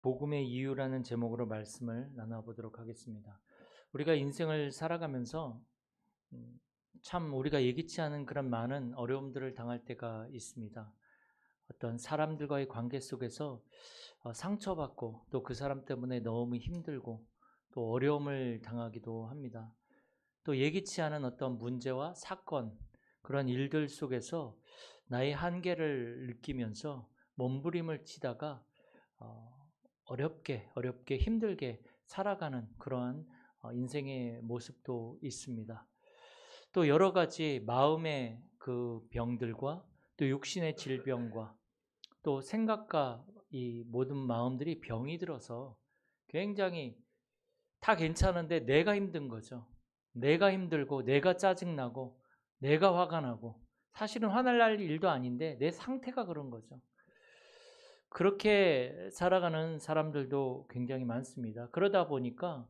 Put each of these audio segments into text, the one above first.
복음의 이유라는 제목으로 말씀을 나눠보도록 하겠습니다. 우리가 인생을 살아가면서 음, 참 우리가 예기치 않은 그런 많은 어려움들을 당할 때가 있습니다. 어떤 사람들과의 관계 속에서 상처받고 또 그 사람 때문에 너무 힘들고 또 어려움을 당하기도 합니다. 또 예기치 않은 어떤 문제와 사건, 그런 일들 속에서 나의 한계를 느끼면서 몸부림을 치다가 어, 어렵게 힘들게 살아가는 그러한 인생의 모습도 있습니다. 또 여러 가지 마음의 그 병들과 또 육신의 질병과 또 생각과 이 모든 마음들이 병이 들어서 굉장히 다 괜찮은데 내가 힘든 거죠. 내가 힘들고 내가 짜증나고 내가 화가 나고 사실은 화날 날 일도 아닌데 내 상태가 그런 거죠. 그렇게 살아가는 사람들도 굉장히 많습니다. 그러다 보니까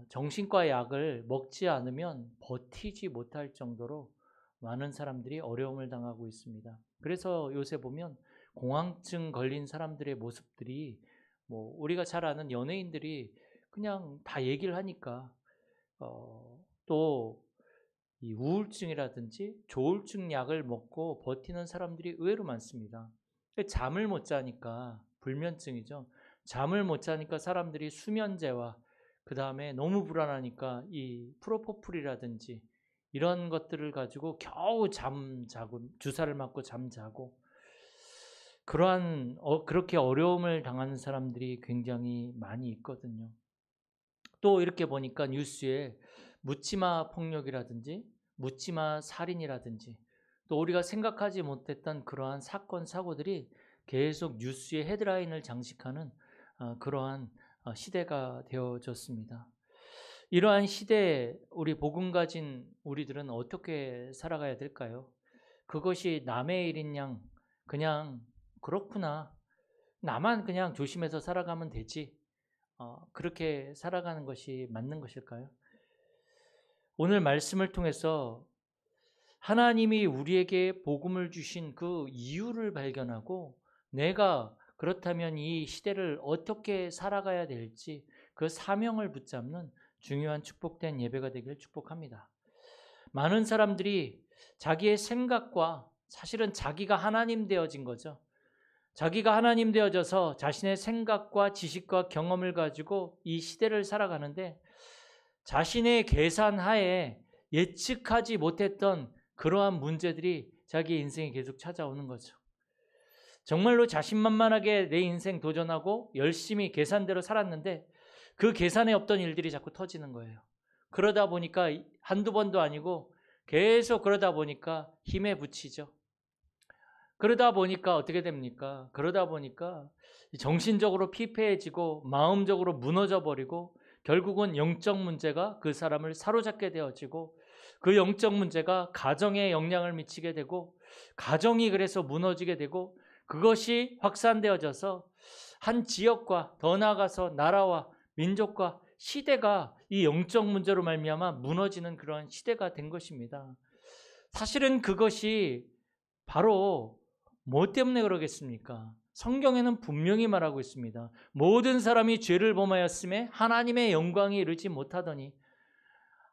정신과 약을 먹지 않으면 버티지 못할 정도로 많은 사람들이 어려움을 당하고 있습니다. 그래서 요새 보면 공황증 걸린 사람들의 모습들이 뭐 우리가 잘 아는 연예인들이 그냥 다 얘기를 하니까 또 이 우울증이라든지 조울증 약을 먹고 버티는 사람들이 의외로 많습니다. 잠을 못 자니까 불면증이죠. 잠을 못 자니까 사람들이 수면제와 그 다음에 너무 불안하니까 이 프로포폴이라든지 이런 것들을 가지고 겨우 잠자고 주사를 맞고 잠자고 그러한 그렇게 어려움을 당하는 사람들이 굉장히 많이 있거든요. 또 이렇게 보니까 뉴스에 묻지마 폭력이라든지 묻지마 살인이라든지 또 우리가 생각하지 못했던 그러한 사건 사고들이 계속 뉴스의 헤드라인을 장식하는 그러한 시대가 되어졌습니다. 이러한 시대에 우리 복음 가진 우리들은 어떻게 살아가야 될까요? 그것이 남의 일인 양 그냥 그렇구나. 나만 그냥 조심해서 살아가면 되지. 그렇게 살아가는 것이 맞는 것일까요? 오늘 말씀을 통해서 하나님이 우리에게 복음을 주신 그 이유를 발견하고 내가 그렇다면 이 시대를 어떻게 살아가야 될지 그 사명을 붙잡는 중요한 축복된 예배가 되길 축복합니다. 많은 사람들이 자기의 생각과 사실은 자기가 하나님 되어진 거죠. 자기가 하나님 되어져서 자신의 생각과 지식과 경험을 가지고 이 시대를 살아가는데 자신의 계산하에 예측하지 못했던 그러한 문제들이 자기 인생에 계속 찾아오는 거죠. 정말로 자신만만하게 내 인생 도전하고 열심히 계산대로 살았는데 그 계산에 없던 일들이 자꾸 터지는 거예요. 그러다 보니까 한두 번도 아니고 계속 그러다 보니까 힘에 부치죠. 그러다 보니까 어떻게 됩니까? 그러다 보니까 정신적으로 피폐해지고 마음적으로 무너져 버리고 결국은 영적 문제가 그 사람을 사로잡게 되어지고 그 영적 문제가 가정에 영향을 미치게 되고 가정이 그래서 무너지게 되고 그것이 확산되어져서 한 지역과 더 나아가서 나라와 민족과 시대가 이 영적 문제로 말미암아 무너지는 그런 시대가 된 것입니다. 사실은 그것이 바로 뭐 때문에 그러겠습니까? 성경에는 분명히 말하고 있습니다. 모든 사람이 죄를 범하였음에 하나님의 영광이 이르지 못하더니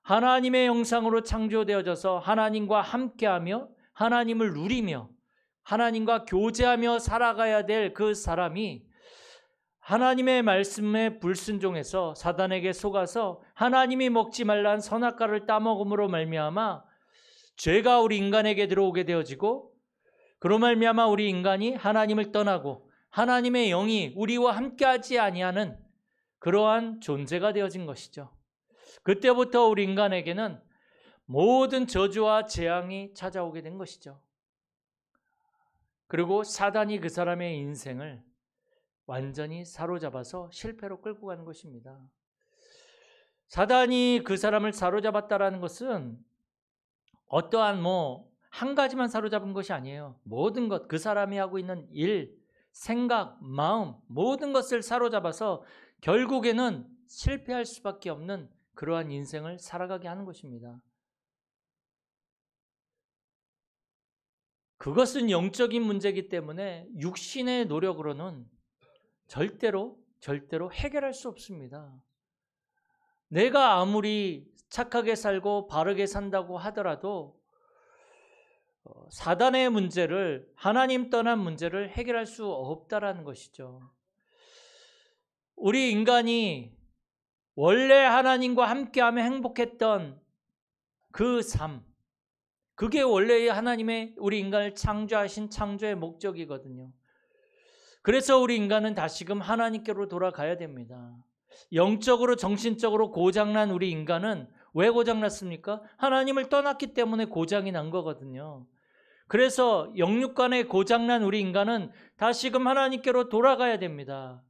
하나님의 형상으로 창조되어져서 하나님과 함께하며 하나님을 누리며 하나님과 교제하며 살아가야 될 그 사람이 하나님의 말씀에 불순종해서 사단에게 속아서 하나님이 먹지 말란 선악과를 따먹음으로 말미암아 죄가 우리 인간에게 들어오게 되어지고 그로 말미암아 우리 인간이 하나님을 떠나고 하나님의 영이 우리와 함께하지 아니하는 그러한 존재가 되어진 것이죠. 그때부터 우리 인간에게는 모든 저주와 재앙이 찾아오게 된 것이죠. 그리고 사단이 그 사람의 인생을 완전히 사로잡아서 실패로 끌고 가는 것입니다. 사단이 그 사람을 사로잡았다라는 것은 어떠한 한 가지만 사로잡은 것이 아니에요. 모든 것, 그 사람이 하고 있는 일, 생각, 마음, 모든 것을 사로잡아서 결국에는 실패할 수밖에 없는 그러한 인생을 살아가게 하는 것입니다. 그것은 영적인 문제이기 때문에 육신의 노력으로는 절대로 절대로 해결할 수 없습니다. 내가 아무리 착하게 살고 바르게 산다고 하더라도 사단의 문제를, 하나님 떠난 문제를 해결할 수 없다라는 것이죠. 우리 인간이 원래 하나님과 함께하며 행복했던 그 삶, 그게 원래 하나님의 우리 인간을 창조하신 창조의 목적이거든요. 그래서 우리 인간은 다시금 하나님께로 돌아가야 됩니다. 영적으로 정신적으로 고장난 우리 인간은 왜 고장났습니까? 하나님을 떠났기 때문에 고장이 난 거거든요. 그래서 영육간에 고장난 우리 인간은 다시금 하나님께로 돌아가야 됩니다.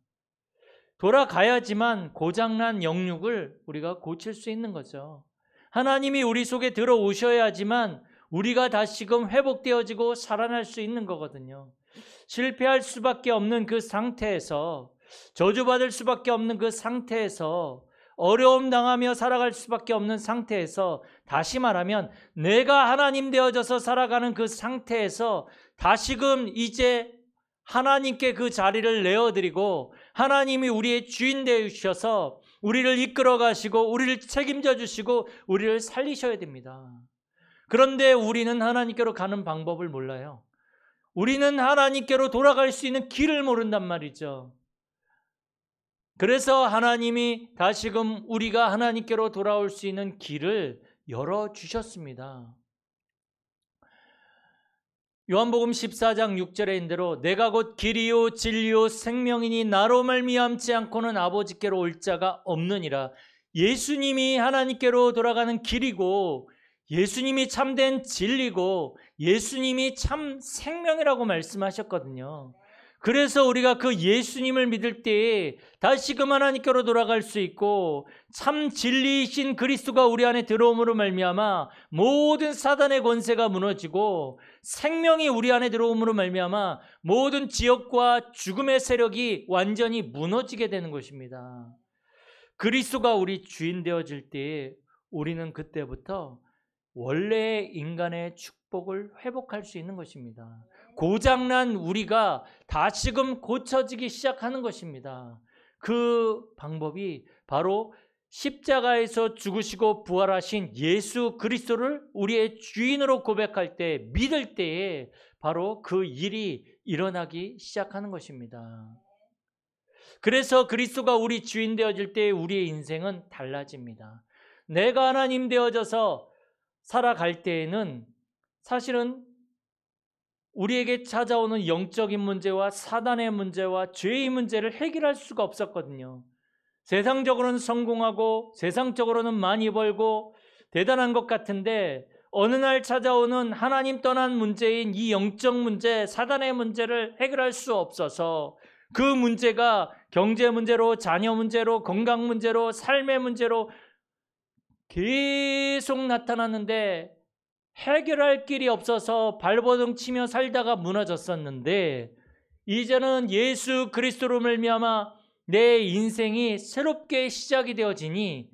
돌아가야지만 고장난 영육을 우리가 고칠 수 있는 거죠. 하나님이 우리 속에 들어오셔야지만 우리가 다시금 회복되어지고 살아날 수 있는 거거든요. 실패할 수밖에 없는 그 상태에서, 저주받을 수밖에 없는 그 상태에서, 어려움 당하며 살아갈 수밖에 없는 상태에서, 다시 말하면 내가 하나님 되어져서 살아가는 그 상태에서 다시금 이제 하나님께 그 자리를 내어드리고 하나님이 우리의 주인 되어주셔서 우리를 이끌어 가시고 우리를 책임져 주시고 우리를 살리셔야 됩니다. 그런데 우리는 하나님께로 가는 방법을 몰라요. 우리는 하나님께로 돌아갈 수 있는 길을 모른단 말이죠. 그래서 하나님이 다시금 우리가 하나님께로 돌아올 수 있는 길을 열어주셨습니다. 요한복음 14장 6절에 인대로 내가 곧 길이요 진리요 생명이니 나로 말미암지 않고는 아버지께로 올 자가 없느니라. 예수님이 하나님께로 돌아가는 길이고 예수님이 참된 진리고 예수님이 참 생명이라고 말씀하셨거든요. 그래서 우리가 그 예수님을 믿을 때에 다시금 하나님께로 돌아갈 수 있고 참 진리이신 그리스도가 우리 안에 들어옴으로 말미암아 모든 사단의 권세가 무너지고 생명이 우리 안에 들어옴으로 말미암아 모든 지역과 죽음의 세력이 완전히 무너지게 되는 것입니다. 그리스도가 우리 주인 되어질 때에 우리는 그때부터 원래의 인간의 축복을 회복할 수 있는 것입니다. 고장난 우리가 다시금 고쳐지기 시작하는 것입니다. 그 방법이 바로 십자가에서 죽으시고 부활하신 예수 그리스도를 우리의 주인으로 고백할 때, 믿을 때에 바로 그 일이 일어나기 시작하는 것입니다. 그래서 그리스도가 우리 주인 되어질 때 우리의 인생은 달라집니다. 내가 하나님 되어져서 살아갈 때에는 사실은 우리에게 찾아오는 영적인 문제와 사단의 문제와 죄의 문제를 해결할 수가 없었거든요. 세상적으로는 성공하고 세상적으로는 많이 벌고 대단한 것 같은데 어느 날 찾아오는 하나님 떠난 문제인 이 영적 문제, 사단의 문제를 해결할 수 없어서 그 문제가 경제 문제로, 자녀 문제로, 건강 문제로, 삶의 문제로 계속 나타났는데 해결할 길이 없어서 발버둥 치며 살다가 무너졌었는데 이제는 예수 그리스도로 말미암아 내 인생이 새롭게 시작이 되어지니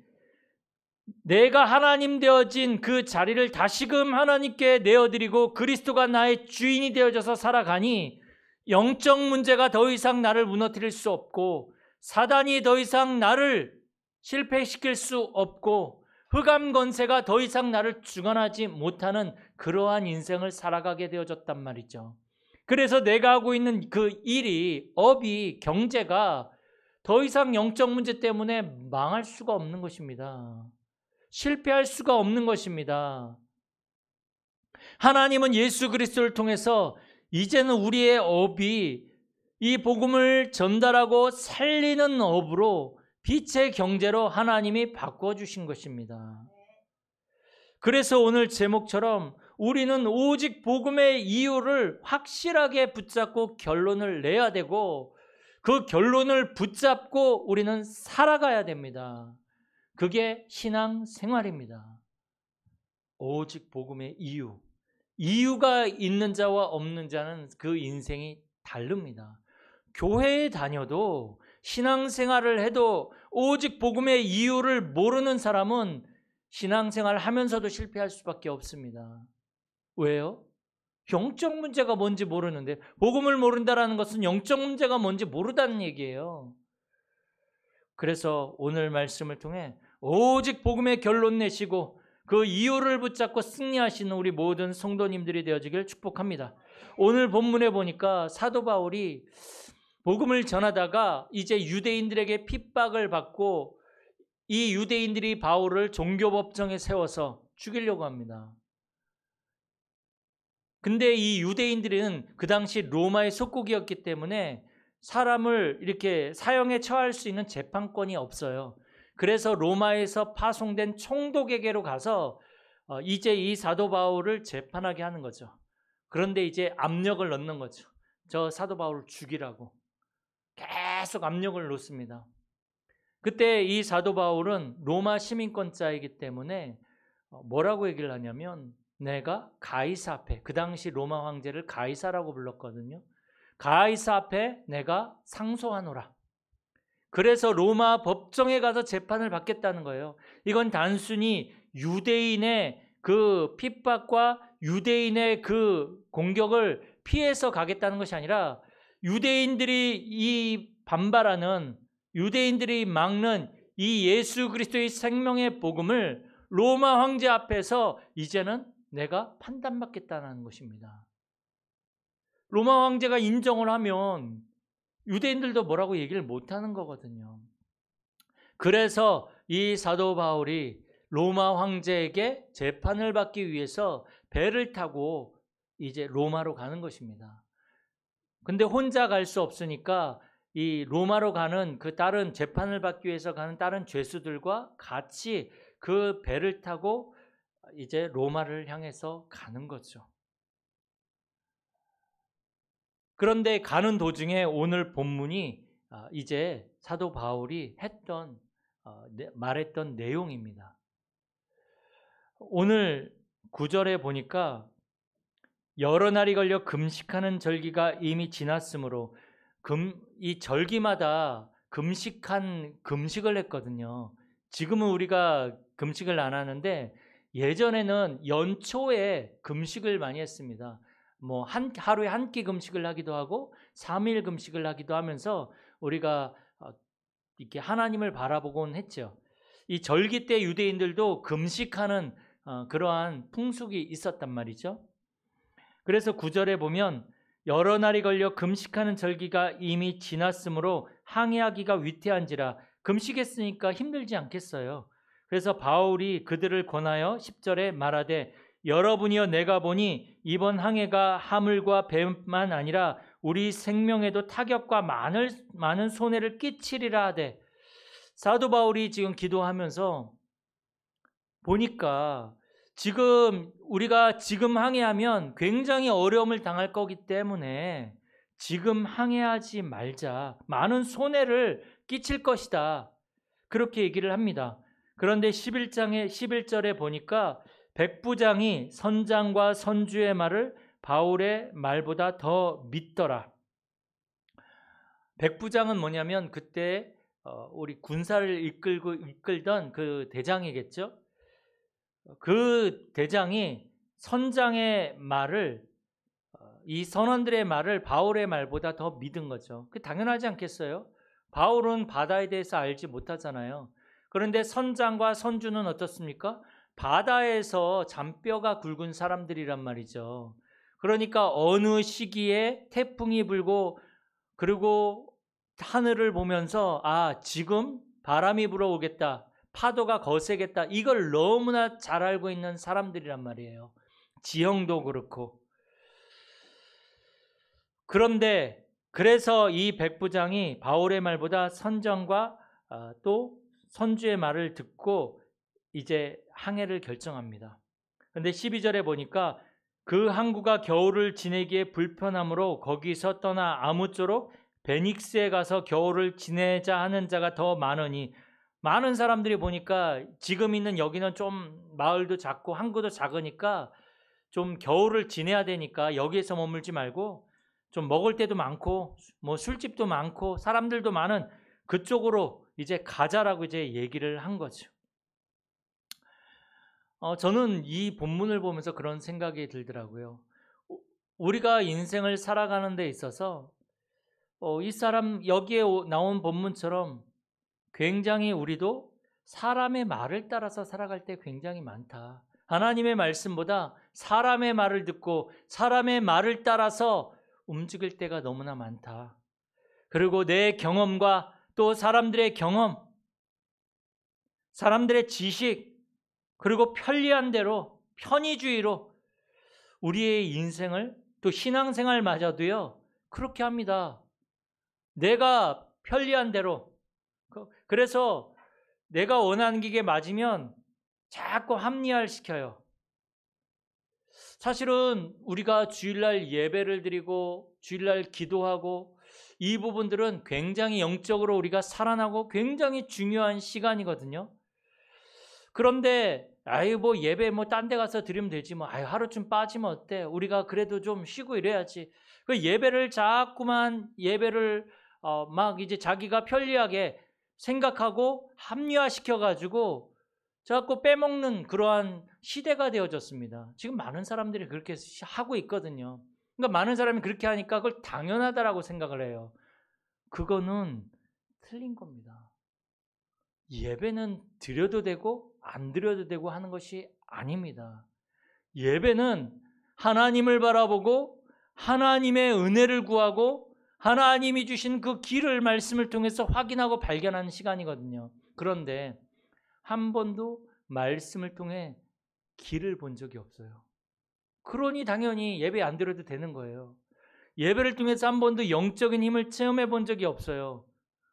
내가 하나님 되어진 그 자리를 다시금 하나님께 내어드리고 그리스도가 나의 주인이 되어져서 살아가니 영적 문제가 더 이상 나를 무너뜨릴 수 없고 사단이 더 이상 나를 실패시킬 수 없고 흑암 권세가 더 이상 나를 주관하지 못하는 그러한 인생을 살아가게 되어졌단 말이죠. 그래서 내가 하고 있는 그 일이, 업이, 경제가 더 이상 영적 문제 때문에 망할 수가 없는 것입니다. 실패할 수가 없는 것입니다. 하나님은 예수 그리스도를 통해서 이제는 우리의 업이 이 복음을 전달하고 살리는 업으로 빛의 경제로 하나님이 바꿔주신 것입니다. 그래서 오늘 제목처럼 우리는 오직 복음의 이유를 확실하게 붙잡고 결론을 내야 되고 그 결론을 붙잡고 우리는 살아가야 됩니다. 그게 신앙 생활입니다. 오직 복음의 이유가 있는 자와 없는 자는 그 인생이 다릅니다. 교회에 다녀도 신앙생활을 해도 오직 복음의 이유를 모르는 사람은 신앙생활을 하면서도 실패할 수밖에 없습니다. 왜요? 영적 문제가 뭔지 모르는데, 복음을 모른다는 것은 영적 문제가 뭔지 모르다는 얘기예요. 그래서 오늘 말씀을 통해 오직 복음의 결론 내시고 그 이유를 붙잡고 승리하시는 우리 모든 성도님들이 되어지길 축복합니다. 오늘 본문에 보니까 사도 바울이 복음을 전하다가 이제 유대인들에게 핍박을 받고 이 유대인들이 바울을 종교법정에 세워서 죽이려고 합니다. 근데 이 유대인들은 그 당시 로마의 속국이었기 때문에 사람을 이렇게 사형에 처할 수 있는 재판권이 없어요. 그래서 로마에서 파송된 총독에게로 가서 이제 이 사도 바울을 재판하게 하는 거죠. 그런데 이제 압력을 넣는 거죠. 저 사도 바울을 죽이라고. 계속 압력을 놓습니다. 그때 이 사도 바울은 로마 시민권자이기 때문에 뭐라고 얘기를 하냐면 내가 가이사 앞에, 그 당시 로마 황제를 가이사라고 불렀거든요. 가이사 앞에 내가 상소하노라. 그래서 로마 법정에 가서 재판을 받겠다는 거예요. 이건 단순히 유대인의 그 핍박과 유대인의 그 공격을 피해서 가겠다는 것이 아니라 유대인들이 이 반발하는, 유대인들이 막는 이 예수 그리스도의 생명의 복음을 로마 황제 앞에서 이제는 내가 판단받겠다는 것입니다. 로마 황제가 인정을 하면 유대인들도 뭐라고 얘기를 못하는 거거든요. 그래서 이 사도 바울이 로마 황제에게 재판을 받기 위해서 배를 타고 이제 로마로 가는 것입니다. 근데 혼자 갈 수 없으니까 이 로마로 가는 그 다른 재판을 받기 위해서 가는 다른 죄수들과 같이 그 배를 타고 이제 로마를 향해서 가는 거죠. 그런데 가는 도중에 오늘 본문이 이제 사도 바울이 말했던 내용입니다. 오늘 9절에 보니까 여러 날이 걸려 금식하는 절기가 이미 지났으므로 이 절기마다 금식을 했거든요. 지금은 우리가 금식을 안 하는데 예전에는 연초에 금식을 많이 했습니다. 뭐 하루에 한 끼 금식을 하기도 하고 3일 금식을 하기도 하면서 우리가 이렇게 하나님을 바라보곤 했죠. 이 절기 때 유대인들도 금식하는 그러한 풍속이 있었단 말이죠. 그래서 9절에 보면 여러 날이 걸려 금식하는 절기가 이미 지났으므로 항해하기가 위태한지라. 금식했으니까 힘들지 않겠어요. 그래서 바울이 그들을 권하여 10절에 말하되 여러분이여 내가 보니 이번 항해가 하물과 배만 아니라 우리 생명에도 타격과 많은 손해를 끼치리라 하되, 사도 바울이 지금 기도하면서 보니까 우리가 지금 항해하면 굉장히 어려움을 당할 거기 때문에 지금 항해하지 말자. 많은 손해를 끼칠 것이다. 그렇게 얘기를 합니다. 그런데 11절에 보니까 백부장이 선장과 선주의 말을 바울의 말보다 더 믿더라. 백부장은 뭐냐면 그때 우리 군사를 이끌던 그 대장이겠죠. 그 대장이 선장의 말을, 이 선원들의 말을 바울의 말보다 더 믿은 거죠. 그 당연하지 않겠어요? 바울은 바다에 대해서 알지 못하잖아요. 그런데 선장과 선주는 어떻습니까? 바다에서 잔뼈가 굵은 사람들이란 말이죠. 그러니까 어느 시기에 태풍이 불고 그리고 하늘을 보면서 지금 바람이 불어오겠다, 파도가 거세겠다, 이걸 너무나 잘 알고 있는 사람들이란 말이에요. 지형도 그렇고. 그런데 그래서 이 백부장이 바울의 말보다 선장과 또 선주의 말을 듣고 이제 항해를 결정합니다. 그런데 12절에 보니까 그 항구가 겨울을 지내기에 불편하므로 거기서 떠나 아무쪼록 베닉스에 가서 겨울을 지내자 하는 자가 더 많으니, 많은 사람들이 보니까 지금 있는 여기는 좀 마을도 작고 항구도 작으니까 좀 겨울을 지내야 되니까 여기에서 머물지 말고 좀 먹을 데도 많고 뭐 술집도 많고 사람들도 많은 그쪽으로 이제 가자라고 이제 얘기를 한 거죠. 저는 이 본문을 보면서 그런 생각이 들더라고요. 우리가 인생을 살아가는 데 있어서 여기에 나온 본문처럼 굉장히 우리도 사람의 말을 따라서 살아갈 때 굉장히 많다. 하나님의 말씀보다 사람의 말을 듣고 사람의 말을 따라서 움직일 때가 너무나 많다. 그리고 내 경험과 또 사람들의 경험, 사람들의 지식, 그리고 편리한 대로 편의주의로 우리의 인생을 또 신앙생활마저도요 그렇게 합니다. 내가 편리한 대로. 그래서 내가 원하는 게 맞으면 자꾸 합리화를 시켜요. 사실은 우리가 주일날 예배를 드리고 주일날 기도하고 이 부분들은 굉장히 영적으로 우리가 살아나고 굉장히 중요한 시간이거든요. 그런데 뭐 예배 뭐 딴 데 가서 드리면 되지 뭐 하루쯤 빠지면 어때? 우리가 그래도 좀 쉬고 이래야지. 그 예배를 자꾸만 예배를 막 이제 자기가 편리하게 생각하고 합리화시켜 가지고 자꾸 빼먹는 그러한 시대가 되어졌습니다. 지금 많은 사람들이 그렇게 하고 있거든요. 그러니까 많은 사람이 그렇게 하니까 그걸 당연하다라고 생각을 해요. 그거는 틀린 겁니다. 예배는 드려도 되고 안 드려도 되고 하는 것이 아닙니다. 예배는 하나님을 바라보고 하나님의 은혜를 구하고 하나님이 주신 그 길을 말씀을 통해서 확인하고 발견하는 시간이거든요. 그런데 한 번도 말씀을 통해 길을 본 적이 없어요. 그러니 당연히 예배 안 드려도 되는 거예요. 예배를 통해서 한 번도 영적인 힘을 체험해 본 적이 없어요.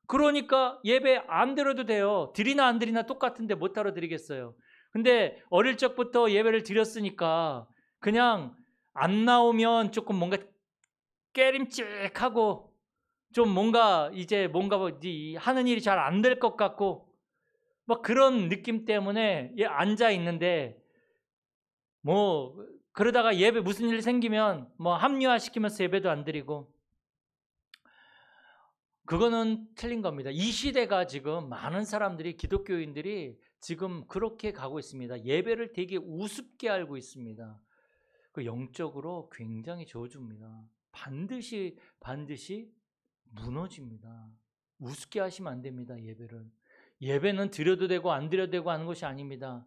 그러니까 예배 안 드려도 돼요. 드리나 안 드리나 똑같은데 못하러 드리겠어요. 근데 어릴 적부터 예배를 드렸으니까 그냥 안 나오면 조금 뭔가 깨림칙하고 좀 뭔가 이제 뭔가 하는 일이 잘 안 될 것 같고 막 그런 느낌 때문에 앉아 있는데 뭐 그러다가 예배 무슨 일 생기면 뭐 합리화 시키면서 예배도 안 드리고 그거는 틀린 겁니다. 이 시대가 지금 많은 사람들이 기독교인들이 지금 그렇게 가고 있습니다. 예배를 되게 우습게 알고 있습니다. 그 영적으로 굉장히 저주입니다. 반드시 무너집니다. 우습게 하시면 안 됩니다. 예배를. 예배는 드려도 되고 안 드려도 되고 하는 것이 아닙니다.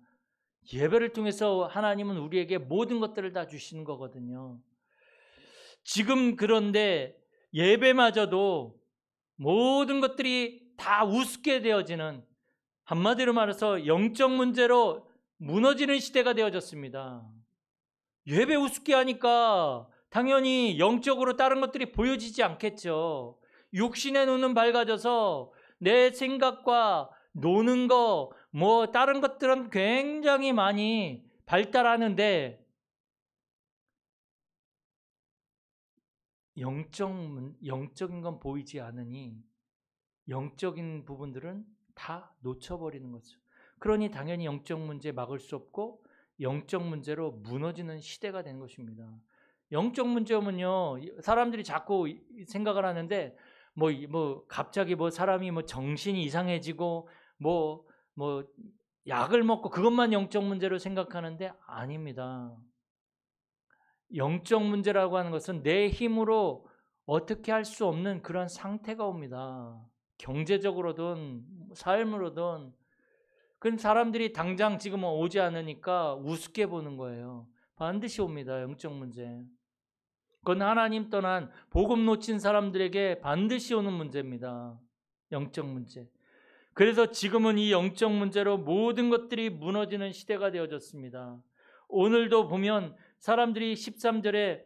예배를 통해서 하나님은 우리에게 모든 것들을 다 주시는 거거든요. 지금 그런데 예배마저도 모든 것들이 다 우습게 되어지는, 한마디로 말해서 영적 문제로 무너지는 시대가 되어졌습니다. 예배 우습게 하니까 당연히 영적으로 다른 것들이 보여지지 않겠죠. 육신의 눈은 밝아져서 내 생각과 노는 거, 뭐 다른 것들은 굉장히 많이 발달하는데 영적인 건 보이지 않으니 영적인 부분들은 다 놓쳐버리는 거죠. 그러니 당연히 영적 문제 막을 수 없고 영적 문제로 무너지는 시대가 된 것입니다. 영적 문제면요, 사람들이 자꾸 생각을 하는데 뭐 갑자기 뭐 사람이 뭐 정신이 이상해지고 뭐 약을 먹고 그것만 영적 문제로 생각하는데 아닙니다. 영적 문제라고 하는 것은 내 힘으로 어떻게 할 수 없는 그런 상태가 옵니다. 경제적으로든 삶으로든. 그런 사람들이 당장 지금 오지 않으니까 우습게 보는 거예요. 반드시 옵니다. 영적 문제. 그건 하나님 떠난 복음 놓친 사람들에게 반드시 오는 문제입니다. 영적 문제. 그래서 지금은 이 영적 문제로 모든 것들이 무너지는 시대가 되어졌습니다. 오늘도 보면 사람들이 13절에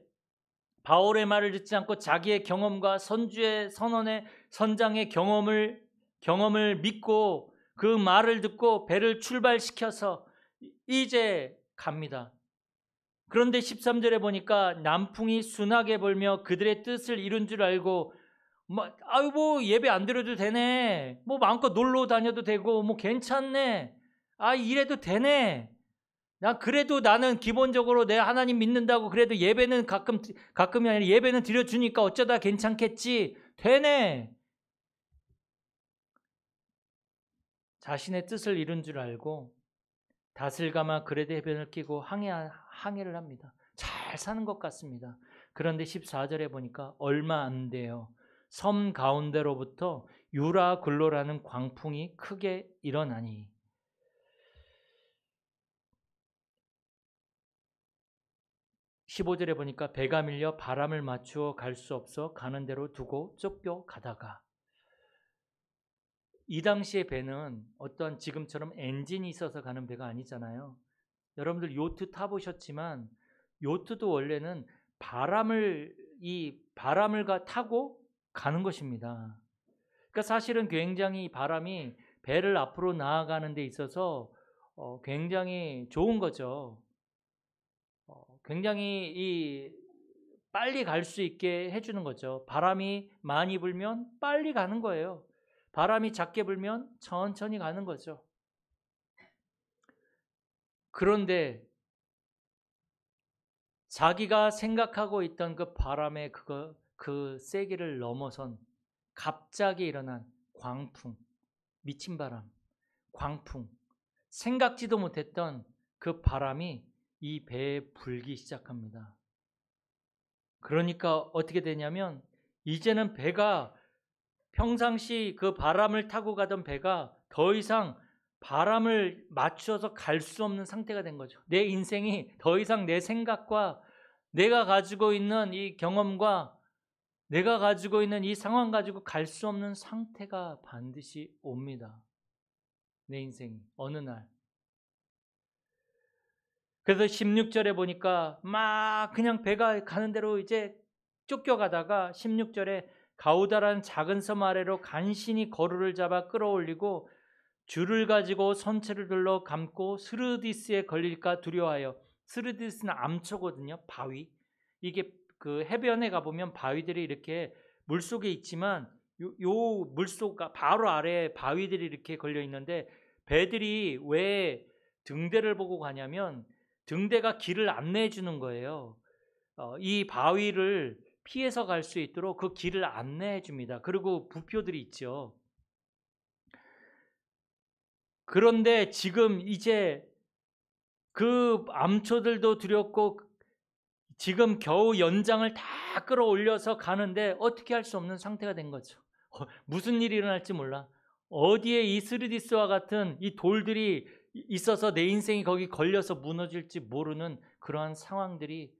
바울의 말을 듣지 않고 자기의 경험과 선주의 선언의 선장의 경험을 믿고 그 말을 듣고 배를 출발시켜서 이제 갑니다. 그런데 13절에 보니까 남풍이 순하게 불며 그들의 뜻을 이룬 줄 알고 뭐 예배 안 드려도 되네. 뭐 마음껏 놀러 다녀도 되고 뭐 괜찮네. 이래도 되네. 그래도 나는 기본적으로 내 하나님 믿는다고 그래도 예배는 가끔이 아니라 예배는 드려주니까 어쩌다 괜찮겠지. 되네. 자신의 뜻을 이룬 줄 알고 다슬가마 그레데 해변을 끼고 항해를 합니다. 잘 사는 것 같습니다. 그런데 14절에 보니까 얼마 안 돼요. 섬 가운데로부터 유라굴로라는 광풍이 크게 일어나니. 15절에 보니까 배가 밀려 바람을 맞추어 갈 수 없어 가는 대로 두고 쫓겨가다가. 이 당시의 배는 어떤 지금처럼 엔진이 있어서 가는 배가 아니잖아요. 여러분들 요트 타보셨지만 요트도 원래는 바람을 타고 가는 것입니다. 그러니까 사실은 굉장히 바람이 배를 앞으로 나아가는 데 있어서 굉장히 좋은 거죠. 굉장히 빨리 갈 수 있게 해주는 거죠. 바람이 많이 불면 빨리 가는 거예요. 바람이 작게 불면 천천히 가는 거죠. 그런데 자기가 생각하고 있던 그 바람의 그 세기를 넘어선 갑자기 일어난 광풍, 미친 바람, 광풍, 생각지도 못했던 그 바람이 이 배에 불기 시작합니다. 그러니까 어떻게 되냐면 이제는 배가 평상시 그 바람을 타고 가던 배가 더 이상 바람을 맞춰서 갈 수 없는 상태가 된 거죠. 내 인생이 더 이상 내 생각과 내가 가지고 있는 이 경험과 내가 가지고 있는 이 상황 가지고 갈 수 없는 상태가 반드시 옵니다. 내 인생이 어느 날. 그래서 16절에 보니까 막 그냥 배가 가는 대로 이제 쫓겨가다가 16절에 가우다라는 작은 섬 아래로 간신히 거루를 잡아 끌어올리고 줄을 가지고 선체를 둘러 감고 스르디스에 걸릴까 두려워하여. 스르디스는 암초거든요. 바위. 이게 그 해변에 가보면 바위들이 이렇게 물속에 있지만 요 물속 바로 아래에 바위들이 이렇게 걸려 있는데 배들이 왜 등대를 보고 가냐면 등대가 길을 안내해 주는 거예요. 이 바위를 피해서 갈 수 있도록 그 길을 안내해 줍니다. 그리고 부표들이 있죠. 그런데 지금 이제 그 암초들도 두렵고 지금 겨우 연장을 다 끌어올려서 가는데 어떻게 할 수 없는 상태가 된 거죠. 무슨 일이 일어날지 몰라. 어디에 이 스르디스와 같은 이 돌들이 있어서 내 인생이 거기 걸려서 무너질지 모르는 그러한 상황들이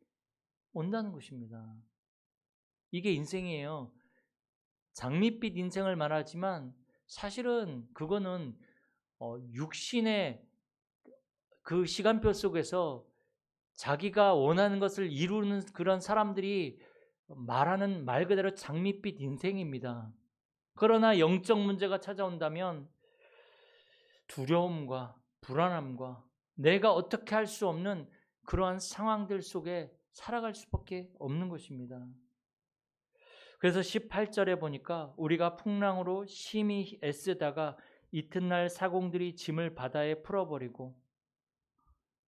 온다는 것입니다. 이게 인생이에요. 장밋빛 인생을 말하지만 사실은 그거는 육신의 그 시간표 속에서 자기가 원하는 것을 이루는 그런 사람들이 말하는 말 그대로 장밋빛 인생입니다. 그러나 영적 문제가 찾아온다면 두려움과 불안함과 내가 어떻게 할 수 없는 그러한 상황들 속에 살아갈 수밖에 없는 것입니다. 그래서 18절에 보니까 우리가 풍랑으로 심히 애쓰다가 이튿날 사공들이 짐을 바다에 풀어버리고.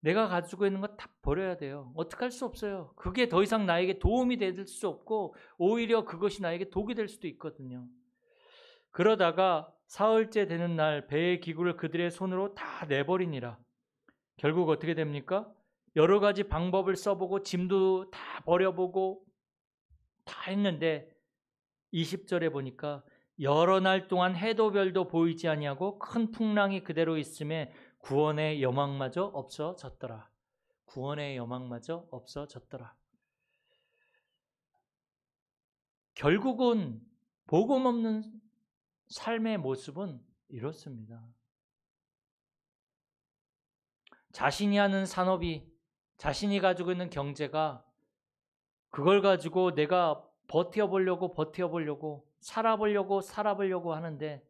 내가 가지고 있는 거 다 버려야 돼요. 어떻게 할 수 없어요. 그게 더 이상 나에게 도움이 될 수 없고 오히려 그것이 나에게 독이 될 수도 있거든요. 그러다가 사흘째 되는 날 배의 기구를 그들의 손으로 다 내버리니라. 결국 어떻게 됩니까? 여러 가지 방법을 써보고 짐도 다 버려보고 다 했는데 20절에 보니까 여러 날 동안 해도 별도 보이지 아니하고 큰 풍랑이 그대로 있음에 구원의 여망마저 없어졌더라. 구원의 여망마저 없어졌더라. 결국은 복음 없는 삶의 모습은 이렇습니다. 자신이 하는 산업이, 자신이 가지고 있는 경제가 그걸 가지고 내가 버텨보려고 살아보려고 하는데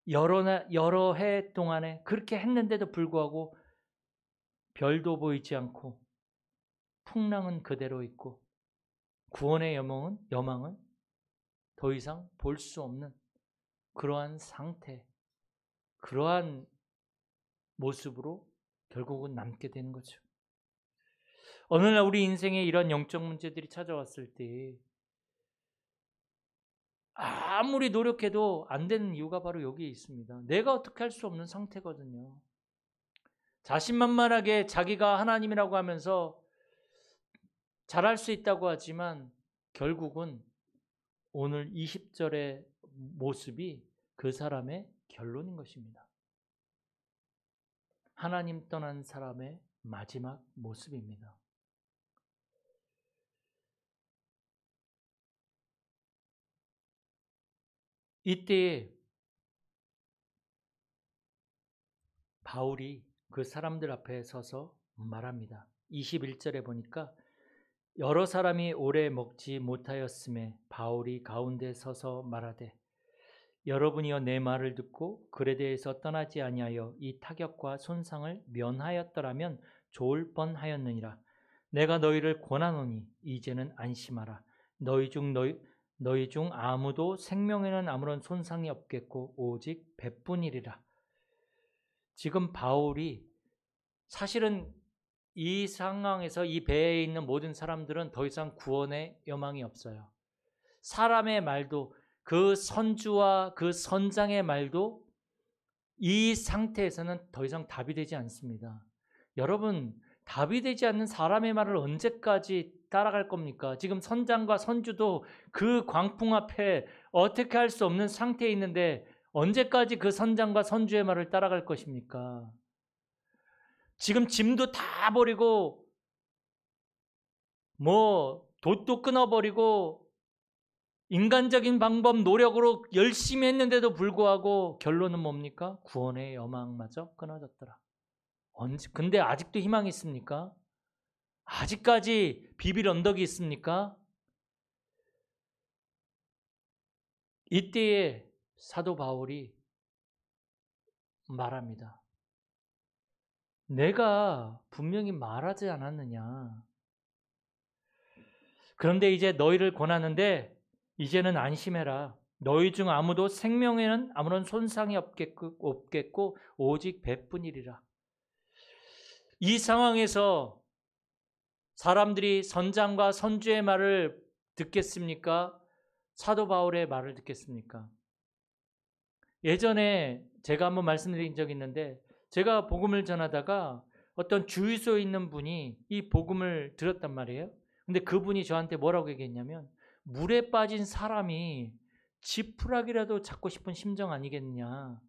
여러 해 동안에 그렇게 했는데도 불구하고 별도 보이지 않고 풍랑은 그대로 있고 구원의 여망은 더 이상 볼 수 없는 그러한 상태, 그러한 모습으로 결국은 남게 되는 거죠. 어느 날 우리 인생에 이런 영적 문제들이 찾아왔을 때 아무리 노력해도 안 되는 이유가 바로 여기에 있습니다. 내가 어떻게 할 수 없는 상태거든요. 자신만만하게 자기가 하나님이라고 하면서 잘할 수 있다고 하지만 결국은 오늘 20절에 모습이 그 사람의 결론인 것입니다. 하나님 떠난 사람의 마지막 모습입니다. 이때 바울이 그 사람들 앞에 서서 말합니다. 21절에 보니까 여러 사람이 오래 먹지 못하였음에 바울이 가운데 서서 말하되 여러분이여 내 말을 듣고 글에 대해서 떠나지 아니하여 이 타격과 손상을 면하였더라면 좋을 뻔하였느니라. 내가 너희를 권하노니 이제는 안심하라. 너희 중 아무도 생명에는 아무런 손상이 없겠고 오직 배뿐이리라. 지금 바울이 사실은 이 상황에서 이 배에 있는 모든 사람들은 더 이상 구원의 여망이 없어요. 사람의 말도 그 선주와 그 선장의 말도 이 상태에서는 더 이상 답이 되지 않습니다. 여러분, 답이 되지 않는 사람의 말을 언제까지 따라갈 겁니까? 지금 선장과 선주도 그 광풍 앞에 어떻게 할 수 없는 상태에 있는데 언제까지 그 선장과 선주의 말을 따라갈 것입니까? 지금 짐도 다 버리고 돛도 끊어버리고 인간적인 방법, 노력으로 열심히 했는데도 불구하고 결론은 뭡니까? 구원의 여망마저 끊어졌더라. 근데 아직도 희망이 있습니까? 아직까지 비빌 언덕이 있습니까? 이때에 사도 바울이 말합니다. 내가 분명히 말하지 않았느냐. 그런데 이제 너희를 권하는데 이제는 안심해라. 너희 중 아무도 생명에는 아무런 손상이 없겠고 오직 배뿐이리라. 이 상황에서 사람들이 선장과 선주의 말을 듣겠습니까? 사도 바울의 말을 듣겠습니까? 예전에 제가 한번 말씀드린 적이 있는데 제가 복음을 전하다가 어떤 주유소에 있는 분이 이 복음을 들었단 말이에요. 근데 그분이 저한테 뭐라고 얘기했냐면 물에 빠진 사람이 지푸라기라도 잡고 싶은 심정 아니겠느냐.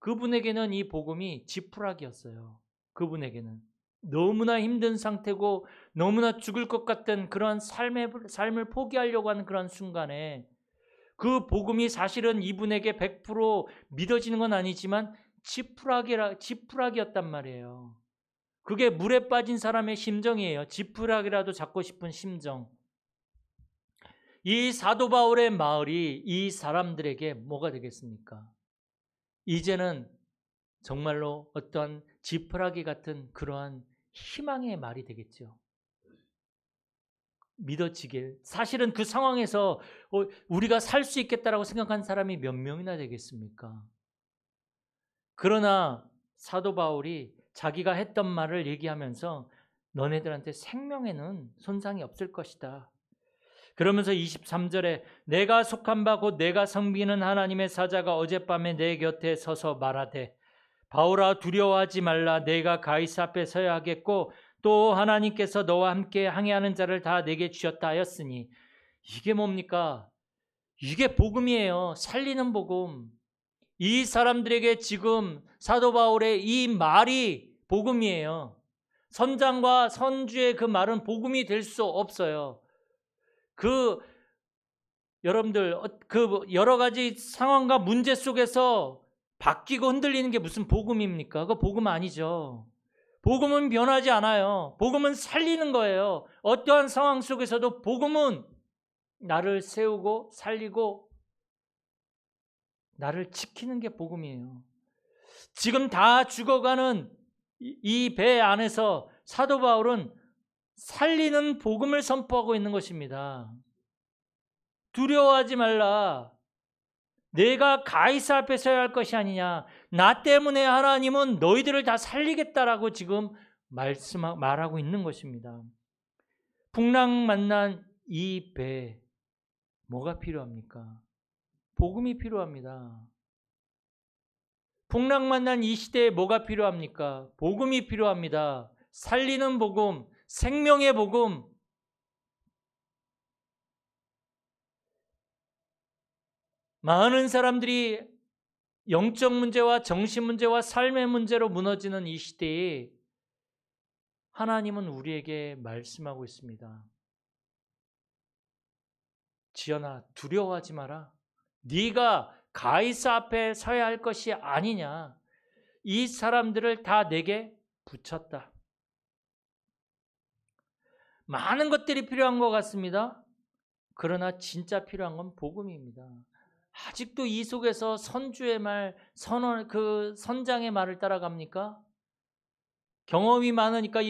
그분에게는 이 복음이 지푸라기였어요. 그분에게는. 너무나 힘든 상태고 너무나 죽을 것 같던 그런 삶을 포기하려고 하는 그런 순간에 그 복음이 사실은 이분에게 100% 믿어지는 건 아니지만 지푸라기였단 말이에요. 그게 물에 빠진 사람의 심정이에요. 지푸라기라도 잡고 싶은 심정. 이 사도 바울의 말이 이 사람들에게 뭐가 되겠습니까? 이제는 정말로 어떤 지푸라기 같은 그러한 희망의 말이 되겠죠. 믿어지길. 사실은 그 상황에서 우리가 살 수 있겠다라고 생각한 사람이 몇 명이나 되겠습니까? 그러나 사도 바울이 자기가 했던 말을 얘기하면서 너네들한테 생명에는 손상이 없을 것이다. 그러면서 23절에 내가 속한 바 곧 내가 섬기는 하나님의 사자가 어젯밤에 내 곁에 서서 말하되 바울아 두려워하지 말라. 내가 가이사 앞에 서야 하겠고 또 하나님께서 너와 함께 항해하는 자를 다 내게 주셨다 하였으니 이게 뭡니까? 이게 복음이에요. 살리는 복음. 이 사람들에게 지금 사도 바울의 이 말이 복음이에요. 선장과 선주의 그 말은 복음이 될 수 없어요. 여러분들 그 여러 가지 상황과 문제 속에서 바뀌고 흔들리는 게 무슨 복음입니까? 그거 복음 아니죠. 복음은 변하지 않아요. 복음은 살리는 거예요. 어떠한 상황 속에서도 복음은 나를 세우고 살리고 나를 지키는 게 복음이에요. 지금 다 죽어가는 이 배 안에서 사도 바울은 살리는 복음을 선포하고 있는 것입니다. 두려워하지 말라. 내가 가이사 앞에 서야 할 것이 아니냐. 나 때문에 하나님은 너희들을 다 살리겠다라고 지금 말하고 있는 것입니다. 풍랑 만난 이 배, 뭐가 필요합니까? 복음이 필요합니다. 풍랑 만난 이 시대에 뭐가 필요합니까? 복음이 필요합니다. 살리는 복음, 생명의 복음. 많은 사람들이 영적 문제와 정신 문제와 삶의 문제로 무너지는 이 시대에 하나님은 우리에게 말씀하고 있습니다. 지연아, 두려워하지 마라. 네가 가이사 앞에 서야 할 것이 아니냐. 이 사람들을 다 내게 붙였다. 많은 것들이 필요한 것 같습니다. 그러나 진짜 필요한 건 복음입니다. 아직도 이 속에서 선주의 말, 그 선장의 말을 따라갑니까? 경험이 많으니까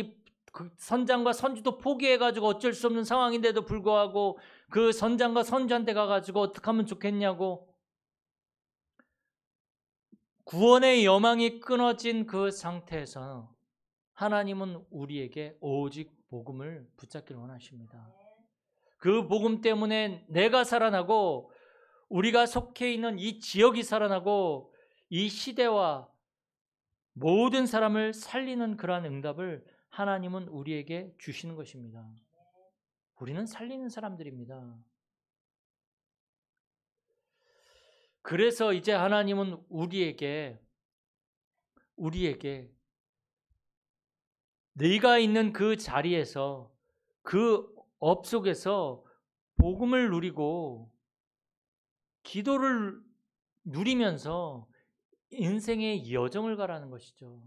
그 선장과 선주도 포기해가지고 어쩔 수 없는 상황인데도 불구하고 그 선장과 선주한테 가가지고 어떻게 하면 좋겠냐고 구원의 여망이 끊어진 그 상태에서 하나님은 우리에게 오직 복음을 붙잡기를 원하십니다. 그 복음 때문에 내가 살아나고 우리가 속해 있는 이 지역이 살아나고 이 시대와 모든 사람을 살리는 그러한 응답을 하나님은 우리에게 주시는 것입니다. 우리는 살리는 사람들입니다. 그래서 이제 하나님은 우리에게 네가 있는 그 자리에서 그 업 속에서 복음을 누리고 기도를 누리면서 인생의 여정을 가라는 것이죠.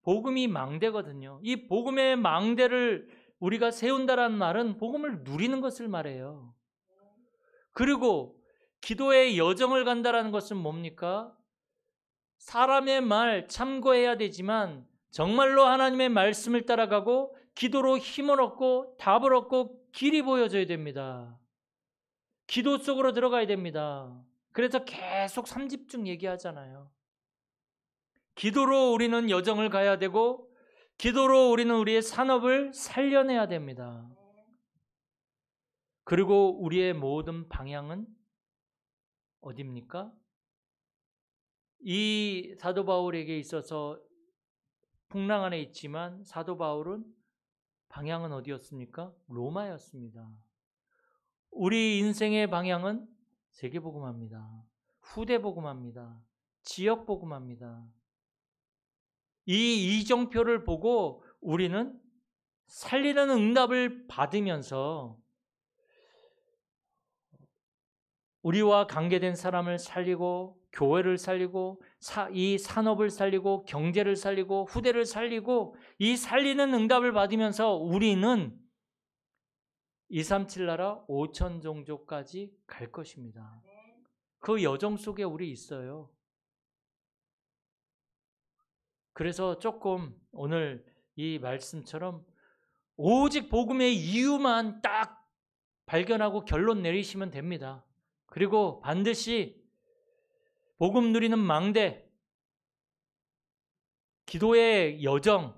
복음이 망대거든요. 이 복음의 망대를 우리가 세운다라는 말은 복음을 누리는 것을 말해요. 그리고 기도의 여정을 간다라는 것은 뭡니까? 사람의 말 참고해야 되지만 정말로 하나님의 말씀을 따라가고 기도로 힘을 얻고 답을 얻고 길이 보여져야 됩니다. 기도 속으로 들어가야 됩니다. 그래서 계속 3집중 얘기하잖아요. 기도로 우리는 여정을 가야 되고 기도로 우리는 우리의 산업을 살려내야 됩니다. 그리고 우리의 모든 방향은 어디입니까? 이 사도 바울에게 있어서 풍랑 안에 있지만 사도 바울은 방향은 어디였습니까? 로마였습니다. 우리 인생의 방향은 세계복음합니다. 후대복음합니다. 지역복음합니다. 이 이정표를 보고 우리는 살리는 응답을 받으면서 우리와 관계된 사람을 살리고 교회를 살리고 이 산업을 살리고 경제를 살리고 후대를 살리고 이 살리는 응답을 받으면서 우리는 237 나라 5천 종족까지 갈 것입니다. 그 여정 속에 우리 있어요. 그래서 조금 오늘 이 말씀처럼 오직 복음의 이유만 딱 발견하고 결론 내리시면 됩니다. 그리고 반드시 복음 누리는 망대, 기도의 여정,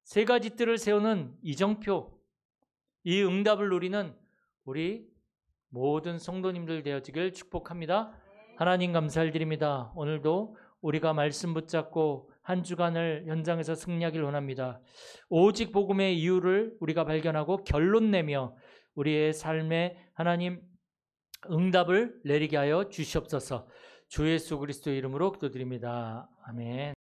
세 가지 뜰을 세우는 이정표, 이 응답을 누리는 우리 모든 성도님들 되어지길 축복합니다. 하나님 감사드립니다. 오늘도 우리가 말씀 붙잡고 한 주간을 현장에서 승리하길 원합니다. 오직 복음의 이유를 우리가 발견하고 결론 내며 우리의 삶에 하나님 응답을 내리게 하여 주시옵소서. 주 예수 그리스도의 이름으로 기도드립니다. 아멘.